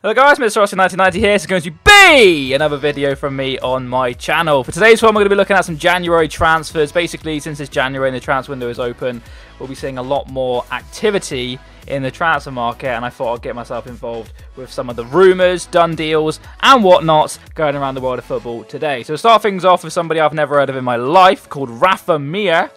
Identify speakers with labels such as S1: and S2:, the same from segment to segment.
S1: Hello guys, Mr. Rossi1990 here. This is going to be another video from me on my channel. For today's one, we're going to be looking at some January transfers. Basically, since it's January and the transfer window is open, we'll be seeing a lot more activity in the transfer market, and I thought I'd get myself involved with some of the rumours, done deals, and whatnots going around the world of football today. So to start things off with somebody I've never heard of in my life, called Rafa Mir.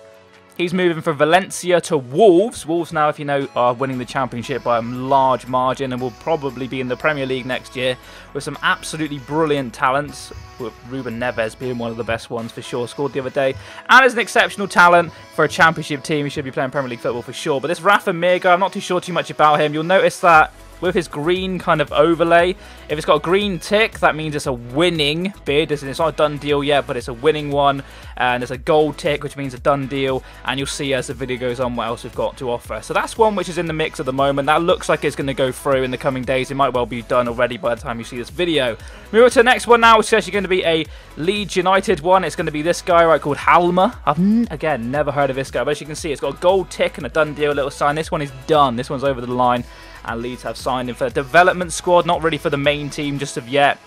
S1: He's moving from Valencia to Wolves. Wolves now, if you know, are winning the Championship by a large margin and will probably be in the Premier League next year with some absolutely brilliant talents, with Ruben Neves being one of the best ones for sure, scored the other day. And is an exceptional talent for a Championship team. He should be playing Premier League football for sure. But this Rafa Mir guy, I'm not too sure too much about him. You'll notice that with his green kind of overlay, if it's got a green tick, that means it's a winning bid. It's not a done deal yet, but it's a winning one. And there's a gold tick, which means a done deal. And you'll see as the video goes on what else we've got to offer. So that's one which is in the mix at the moment. That looks like it's going to go through in the coming days. It might well be done already by the time you see this video. Move on to the next one now, which is actually going to be a Leeds United one. It's going to be this guy right called Halma. I've, again, never heard of this guy. But as you can see, it's got a gold tick and a done deal little sign. This one is done. This one's over the line. And Leeds have signed him for the development squad, not really for the main team just of yet.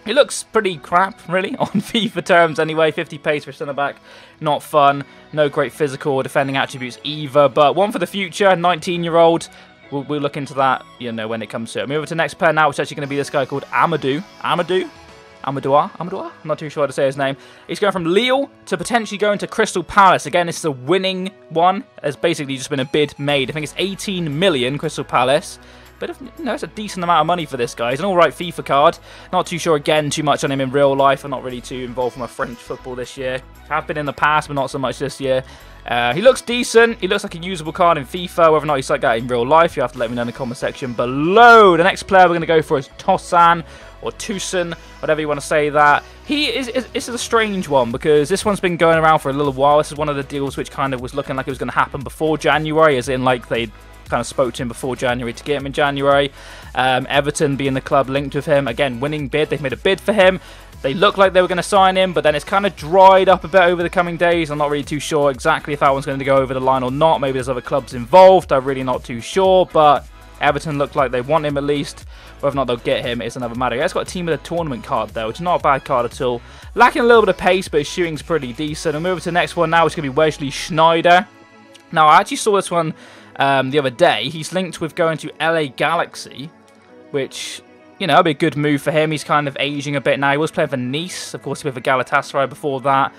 S1: He looks pretty crap, really, on FIFA terms anyway. 50 pace for centre-back, not fun. No great physical or defending attributes either. But one for the future, 19-year-old. We'll look into that, you know, when it comes to it. Move over to the next player now, which is actually going to be this guy called Amadou. Amadouar? I'm not too sure how to say his name. He's going from Lille to potentially going to Crystal Palace. Again, this is a winning one. There's basically just been a bid made. I think it's 18 million, Crystal Palace. But it's a decent amount of money for this guy. He's an alright FIFA card. Not too sure, again, too much on him in real life. I'm not really too involved with my French football this year. Have been in the past, but not so much this year. He looks decent. He looks like a usable card in FIFA. Whether or not he's like that in real life, you have to let me know in the comment section below. The next player we're going to go for is Tosan, or Tucson, whatever you want to say that. This is a strange one because this one's been going around for a little while. This is one of the deals which kind of was looking like it was going to happen before January, as in like they kind of spoke to him before January to get him in January. Everton being the club linked with him. Again, winning bid. They've made a bid for him. They look like they were going to sign him, but then it's kind of dried up a bit over the coming days. I'm not really too sure exactly if that one's going to go over the line or not. Maybe there's other clubs involved. I'm really not too sure, but Everton look like they want him at least. Whether or not they'll get him is another matter. He's got a team with a tournament card though, which is not a bad card at all. Lacking a little bit of pace, but his shooting's pretty decent. I'll move over to the next one now, which is going to be Wesley Sneijder. Now, I actually saw this one the other day. He's linked with going to LA Galaxy, which, you know, it'll be a good move for him. He's kind of aging a bit now. He was playing for Nice, of course, with Galatasaray before that.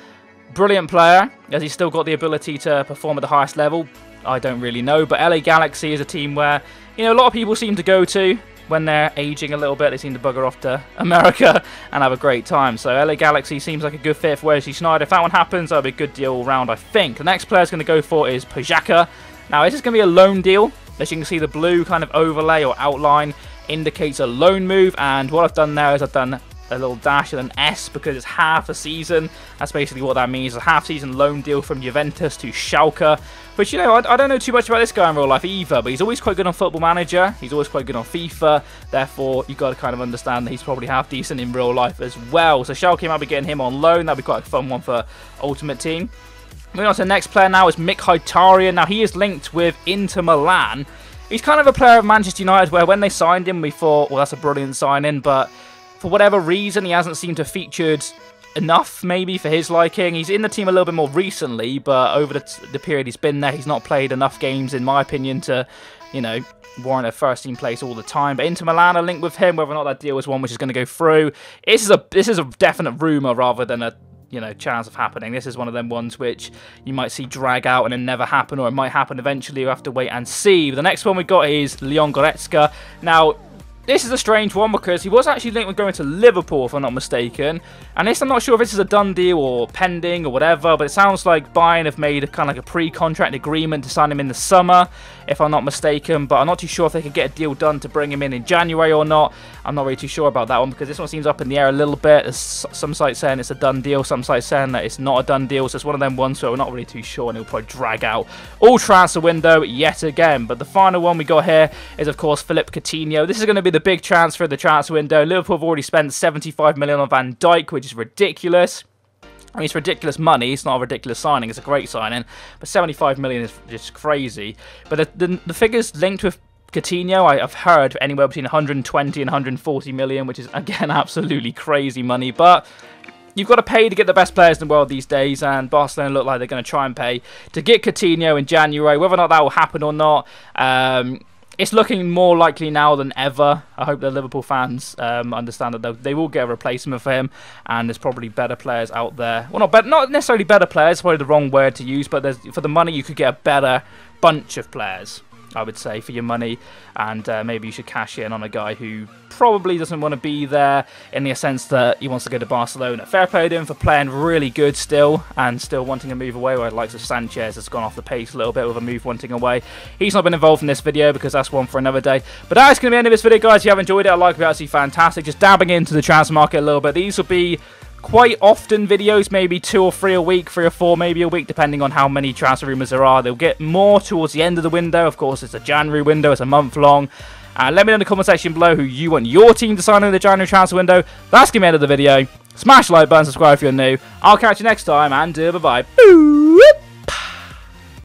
S1: Brilliant player. Has he still got the ability to perform at the highest level? I don't really know, but LA Galaxy is a team where, you know, a lot of people seem to go to when they're aging a little bit. They seem to bugger off to America and have a great time. So LA Galaxy seems like a good fit for Wesley Sneijder. If that one happens, that'll be a good deal all round, I think. The next player is going to go for is Pajaka. Now, this is going to be a loan deal. As you can see, the blue kind of overlay or outline indicates a loan move. And what I've done there is I've done a little dash and an S because it's half a season. That's basically what that means. A half-season loan deal from Juventus to Schalke. But, you know, I don't know too much about this guy in real life either, but he's always quite good on Football Manager. He's always quite good on FIFA. Therefore, you've got to kind of understand that he's probably half decent in real life as well. So Schalke might be getting him on loan. That'd be quite a fun one for Ultimate Team. Moving on to the next player now is Mkhitaryan. Now, he is linked with Inter Milan. He's kind of a player of Manchester United where when they signed him, we thought, well, that's a brilliant signing, but for whatever reason, he hasn't seemed to have featured enough, maybe, for his liking. He's in the team a little bit more recently, but over the period he's been there, he's not played enough games, in my opinion, to, you know, warrant a first-team place all the time. But Inter Milan are linked with him, whether or not that deal is one which is going to go through. This is a definite rumour rather than a, you know, chance of happening. This is one of them ones which you might see drag out and then never happen, or it might happen eventually. You have to wait and see. But the next one we got is Leon Goretzka. Now, this is a strange one because he was actually linked with going to Liverpool, if I'm not mistaken. And this, I'm not sure if this is a done deal or pending or whatever, but it sounds like Bayern have made a kind of like a pre-contract agreement to sign him in the summer, if I'm not mistaken. But I'm not too sure if they could get a deal done to bring him in January or not. I'm not really too sure about that one because this one seems up in the air a little bit. There's some sites saying it's a done deal, some sites saying that it's not a done deal. So it's one of them ones where we're not really too sure, and it'll probably drag out all transfer window yet again. But the final one we got here is, of course, Philippe Coutinho. This is going to be the big transfer of the transfer window. Liverpool have already spent 75 million on Van Dijk, which is ridiculous. I mean, it's ridiculous money. It's not a ridiculous signing. It's a great signing. But 75 million is just crazy. But the figures linked with Coutinho, I've heard anywhere between 120 and 140 million, which is, again, absolutely crazy money. But you've got to pay to get the best players in the world these days, and Barcelona look like they're going to try and pay to get Coutinho in January. Whether or not that will happen or not, it's looking more likely now than ever. I hope the Liverpool fans understand that they will get a replacement for him, and there's probably better players out there. Well, not necessarily better players, probably the wrong word to use, but for the money you could get a better bunch of players, I would say, for your money, and maybe you should cash in on a guy who probably doesn't want to be there in the sense that he wants to go to Barcelona. Fair play to him for playing really good still, and still wanting to move away, where the likes of Sanchez has gone off the pace a little bit with a move wanting away. He's not been involved in this video because that's one for another day. But that's going to be the end of this video, guys. If you have enjoyed it, I like it, absolutely fantastic. Just dabbing into the transfer market a little bit. These will be quite often videos, maybe 2 or 3 a week, 3 or 4 maybe a week, depending on how many transfer rumours there are. They'll get more towards the end of the window. Of course, it's a January window, it's a month long. Let me know in the comment section below who you want your team to sign in the January transfer window. That's going to be the end of the video. Smash the like button, subscribe if you're new. I'll catch you next time, and bye-bye.